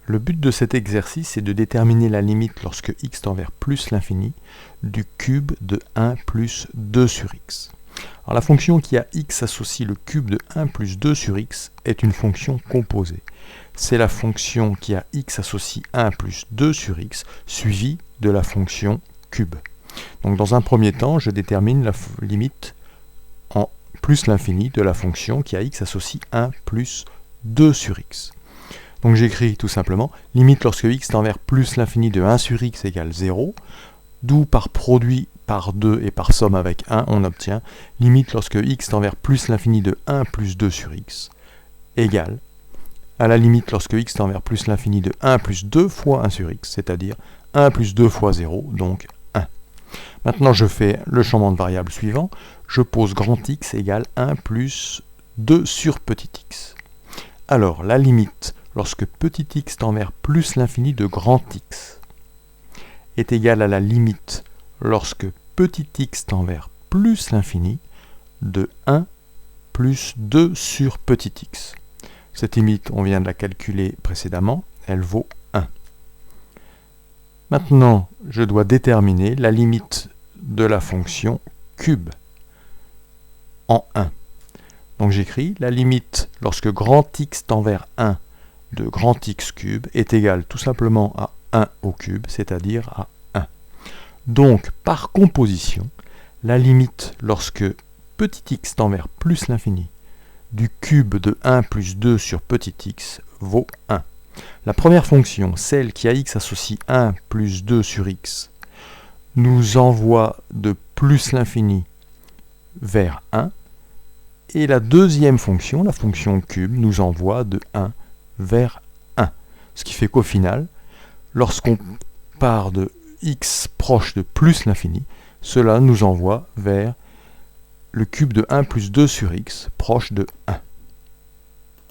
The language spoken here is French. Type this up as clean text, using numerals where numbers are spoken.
Le but de cet exercice est de déterminer la limite lorsque x tend vers plus l'infini du cube de 1 plus 2 sur x. Alors la fonction qui a x associe le cube de 1 plus 2 sur x est une fonction composée. C'est la fonction qui a x associe 1 plus 2 sur x suivie de la fonction cube. Donc dans un premier temps, je détermine la limite en plus l'infini de la fonction qui a x associe 1 plus 2 sur x. Donc j'écris tout simplement limite lorsque x tend vers plus l'infini de 1 sur x égale 0, d'où par produit par 2 et par somme avec 1, on obtient limite lorsque x tend vers plus l'infini de 1 plus 2 sur x égale à la limite lorsque x tend vers plus l'infini de 1 plus 2 fois 1 sur x, c'est-à-dire 1 plus 2 fois 0, donc 1. Maintenant je fais le changement de variable suivant, je pose grand X égale 1 plus 2 sur petit x. Alors la limite lorsque petit x tend vers plus l'infini de grand X est égale à la limite lorsque petit x tend vers plus l'infini de 1 plus 2 sur petit x. Cette limite, on vient de la calculer précédemment, elle vaut 1. Maintenant, je dois déterminer la limite de la fonction cube en 1. Donc j'écris la limite lorsque grand X tend vers 1 de grand X cube est égal tout simplement à 1 au cube, c'est-à-dire à 1. Donc, par composition, la limite lorsque petit x tend vers plus l'infini du cube de 1 plus 2 sur petit x vaut 1. La première fonction, celle qui a x associe 1 plus 2 sur x, nous envoie de plus l'infini vers 1. Et la deuxième fonction, la fonction cube, nous envoie de 1 vers 1. Ce qui fait qu'au final, lorsqu'on part de x proche de plus l'infini, cela nous envoie vers le cube de 1 plus 2 sur x proche de 1.